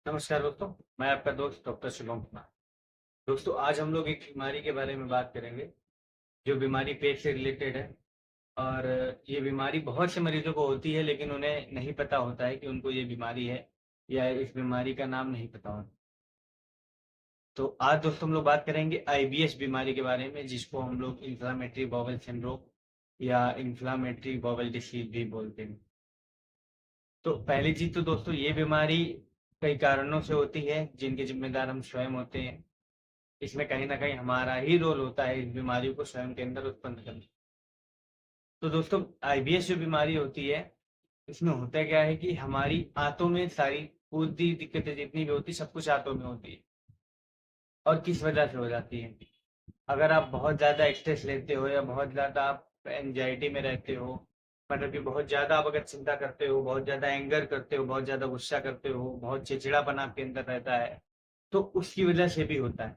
नमस्कार दोस्तों, मैं आपका दोस्त डॉक्टर शुभम कुमार। दोस्तों, आज हम लोग एक बीमारी के बारे में बात करेंगे, जो बीमारी पेट से रिलेटेड है। और ये बीमारी बहुत से मरीजों को होती है, लेकिन उन्हें नहीं पता होता है कि उनको ये बीमारी है या इस बीमारी का नाम नहीं पता होता। तो आज दोस्तों हम लोग बात करेंगे आईबीएस बीमारी के बारे में, जिसको हम लोग इन्फ्लामेटरी बाउल सिंड्रोम या इन्फ्लामेटरी बाउल डिसीज भी बोलते हैं। तो पहली चीज तो दोस्तों, ये बीमारी कई कारणों से होती है, जिनके जिम्मेदार हम स्वयं होते हैं। इसमें कहीं न कहीं हमारा ही रोल होता है इस बीमारी को स्वयं के अंदर उत्पन्न करने। तो दोस्तों, आईबीएस जो बीमारी होती है, इसमें होता क्या है कि हमारी आंतों में सारी पूरी दिक्कतें जितनी भी होती है, सब कुछ आंतों में होती है। और किस वजह से हो जाती है? अगर आप बहुत ज़्यादा स्ट्रेस लेते हो या बहुत ज़्यादा आप एंग्जायटी में रहते हो, मतलब कि बहुत ज़्यादा आप अगर चिंता करते हो, बहुत ज़्यादा एंगर करते हो, बहुत ज़्यादा गुस्सा करते हो, बहुत चिड़चिड़ापन आपके अंदर रहता है, तो उसकी वजह से भी होता है।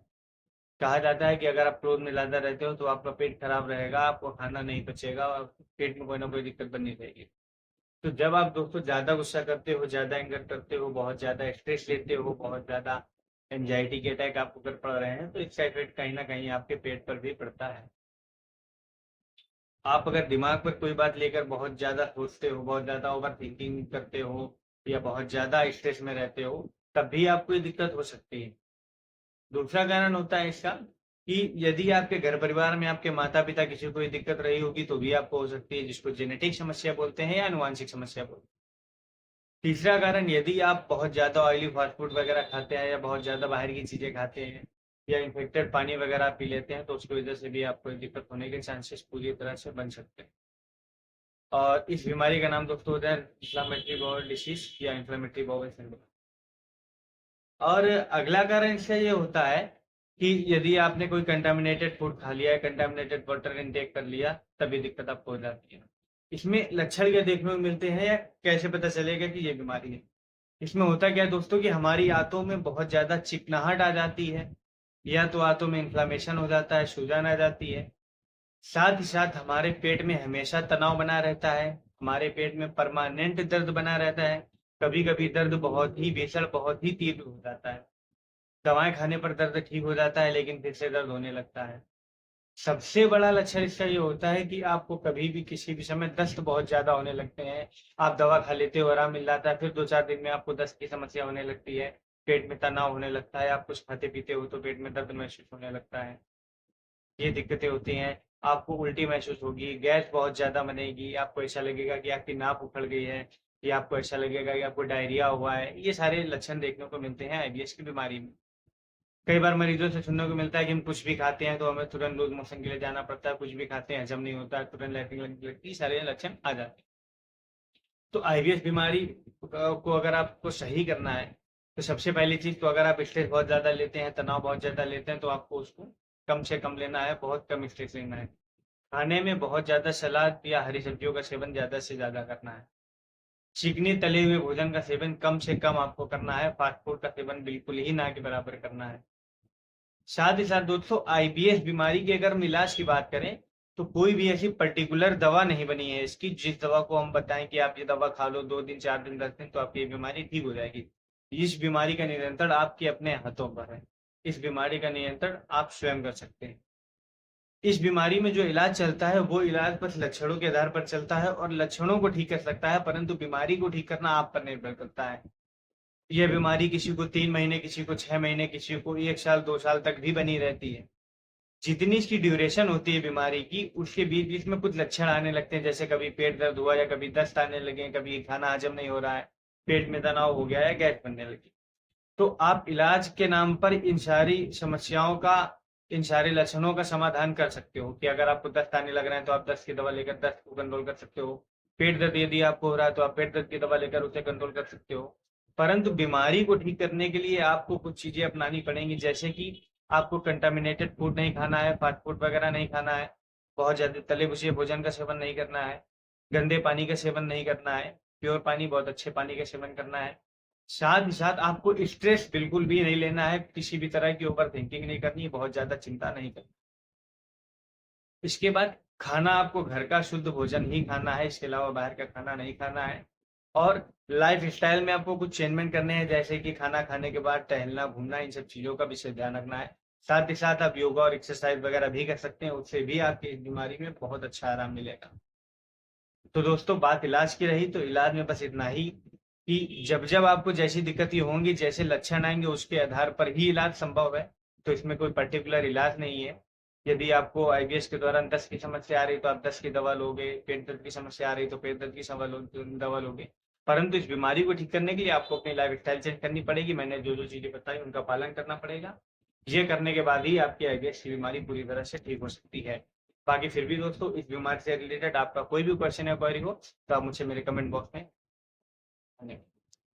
कहा जाता है कि अगर आप क्रोध में ज़्यादा रहते हो तो आपका पेट खराब रहेगा, आपको खाना नहीं पचेगा और पेट में कोई ना कोई दिक्कत बनी रहेगी। तो जब आप दोस्तों ज़्यादा गुस्सा करते हो, ज़्यादा एंगर करते हो, बहुत ज़्यादा स्ट्रेस लेते हो, बहुत ज़्यादा एंग्जायटी के अटैक आपको कर पड़ रहे हैं, तो इसका इफेक्ट कहीं न कहीं आपके पेट पर भी पड़ता है। आप अगर दिमाग पर कोई बात लेकर बहुत ज़्यादा सोचते हो, बहुत ज़्यादा ओवरथिंकिंग करते हो या बहुत ज़्यादा स्ट्रेस में रहते हो, तब भी आपको ये दिक्कत हो सकती है। दूसरा कारण होता है इसका कि यदि आपके घर परिवार में आपके माता-पिता किसी को ये दिक्कत रही होगी, तो भी आपको हो सकती है, जिसको जेनेटिक समस्या बोलते हैं या आनुवांशिक समस्या बोलते हैं। तीसरा कारण, यदि आप बहुत ज़्यादा ऑयली फास्ट फूड वगैरह खाते हैं या बहुत ज़्यादा बाहर की चीज़ें खाते हैं या इन्फेक्टेड पानी वगैरह पी लेते हैं, तो उसकी वजह से भी आपको ये दिक्कत होने के चांसेस पूरी तरह से बन सकते हैं। और इस बीमारी का नाम दोस्तों होता है इन्फ्लेमेटरी बाउल डिसीज़ या इन्फ्लेमेटरी बाउल सिंड्रोम। और अगला कारण इसका ये होता है कि यदि आपने कोई कंटामिनेटेड फूड खा लिया है, कंटामिनेटेड वाटर इनटेक कर लिया, तभी दिक्कत आपको हो जाती है। इसमें लक्षण क्या देखने को मिलते हैं या कैसे पता चलेगा कि ये बीमारी है? इसमें होता क्या है दोस्तों कि हमारी आंतों में बहुत ज़्यादा चिकनाहट आ जाती है, या तो आंतों में इन्फ्लेमेशन हो जाता है, सूजन आ जाती है। साथ ही साथ हमारे पेट में हमेशा तनाव बना रहता है, हमारे पेट में परमानेंट दर्द बना रहता है। कभी-कभी दर्द बहुत ही भीषण, बहुत ही तीव्र हो जाता है। दवाएँ खाने पर दर्द ठीक हो जाता है, लेकिन फिर से दर्द होने लगता है। सबसे बड़ा लक्षण इसका ये होता है कि आपको कभी भी किसी भी समय दस्त बहुत ज़्यादा होने लगते हैं। आप दवा खा लेते हो, आराम मिल जाता है, फिर 2-4 दिन में आपको दस्त की समस्या होने लगती है, पेट में तनाव होने लगता है, आप कुछ खाते-पीते हो तो पेट में दर्द महसूस होने लगता है। ये दिक्कतें होती हैं। आपको उल्टी महसूस होगी, गैस बहुत ज़्यादा बनेगी, आपको ऐसा लगेगा कि आपकी नाक उखड़ गई है या आपको ऐसा लगेगा कि आपको डायरिया हुआ है। ये सारे लक्षण देखने को मिलते हैं आईबीएस की बीमारी में। कई बार मरीजों से सुनने को मिलता है कि हम कुछ भी खाते हैं तो हमें तुरंत लूज़ मोशन के लिए जाना पड़ता है, कुछ भी खाते हैं हज़म नहीं होता है, तुरंत लैट्रिन लगने लगती है, सारे लक्षण आ जाते हैं। तो आईबीएस बीमारी को अगर आपको सही करना है, तो सबसे पहली चीज़ तो अगर आप स्ट्रेस बहुत ज़्यादा लेते हैं, तनाव बहुत ज़्यादा लेते हैं, तो आपको उसको कम से कम लेना है, बहुत कम स्ट्रेस लेना है। खाने में बहुत ज़्यादा सलाद या हरी सब्जियों का सेवन ज़्यादा से ज़्यादा करना है। चिकने तले हुए भोजन का सेवन कम से कम आपको करना है, फास्ट फूड का सेवन बिल्कुल ही ना के बराबर करना है। साथ ही साथ दोस्तों, आईबीएस बीमारी के अगर हम इलाज की बात करें, तो कोई भी ऐसी पर्टिकुलर दवा नहीं बनी है इसकी, जिस दवा को हम बताएँ कि आप ये दवा खा लो 2 दिन, 4 दिन, 10 दिन तो आपकी ये बीमारी ठीक हो जाएगी। इस बीमारी का नियंत्रण आपके अपने हाथों पर है। इस बीमारी का नियंत्रण आप स्वयं कर सकते हैं। इस बीमारी में जो इलाज चलता है, वो इलाज बस लक्षणों के आधार पर चलता है और लक्षणों को ठीक कर सकता है, परंतु बीमारी को ठीक करना आप पर निर्भर करता है। यह बीमारी किसी को 3 महीने, किसी को 6 महीने, किसी को 1 साल, 2 साल तक भी बनी रहती है। जितनी इसकी ड्यूरेशन होती है बीमारी की, उसके बीच-बीच में कुछ लक्षण आने लगते हैं, जैसे कभी पेट दर्द हुआ या कभी दस्त आने लगे, कभी खाना हजम नहीं हो रहा है, पेट में तनाव हो गया या गैस बनने लगी। तो आप इलाज के नाम पर इन सारी समस्याओं का, इन सारे लक्षणों का समाधान कर सकते हो कि अगर आपको दस्त आने लग रहा है, तो आप दस्त की दवा लेकर दस्त को कंट्रोल कर सकते हो। पेट दर्द यदि आपको हो रहा है, तो आप पेट दर्द की दवा लेकर उसे कंट्रोल कर सकते हो। परंतु बीमारी को ठीक करने के लिए आपको कुछ चीज़ें अपनानी पड़ेंगी, जैसे कि आपको कंटामिनेटेड फूड नहीं खाना है, फास्ट फूड वगैरह नहीं खाना है, बहुत ज़्यादा तले-भुने भोजन का सेवन नहीं करना है, गंदे पानी का सेवन नहीं करना है, प्योर पानी, बहुत अच्छे पानी का सेवन करना है। साथ ही साथ आपको स्ट्रेस बिल्कुल भी नहीं लेना है, किसी भी तरह की ओवरथिंकिंग नहीं करनी है, बहुत ज़्यादा चिंता नहीं करनी। इसके बाद खाना आपको घर का शुद्ध भोजन ही खाना है, इसके अलावा बाहर का खाना नहीं खाना है। और लाइफ स्टाइल में आपको कुछ चेंजमेंट करने हैं, जैसे कि खाना खाने के बाद टहलना, घूमना, इन सब चीज़ों का विशेष ध्यान रखना है। साथ ही साथ आप योगा और एक्सरसाइज वगैरह भी कर सकते हैं, उससे भी आपकी इस बीमारी में बहुत अच्छा आराम मिलेगा। तो दोस्तों बात इलाज की रही, तो इलाज में बस इतना ही कि जब-जब आपको जैसी दिक्कतें होंगी, जैसे लक्षण आएँगे, उसके आधार पर ही इलाज संभव है। तो इसमें कोई पर्टिकुलर इलाज नहीं है। यदि आपको आईबीएस के दौरान दस्त की समस्या आ रही है, तो आप दस्त की दवा लोगे, पेट दर्द की समस्या आ रही है, तो पेट दर्द की दवा लोगे। परंतु इस बीमारी को ठीक करने के लिए आपको अपनी लाइफ़स्टाइल चेंज करनी पड़ेगी। मैंने जो-जो चीज़ें बताई, उनका पालन करना पड़ेगा। ये करने के बाद ही आपकी आईबीएस की बीमारी पूरी तरह से ठीक हो सकती है। बाकी फिर भी दोस्तों, इस बीमारी से रिलेटेड आपका कोई भी क्वेश्चन या क्वेरी हो, तो आप मुझसे मेरे कमेंट बॉक्स में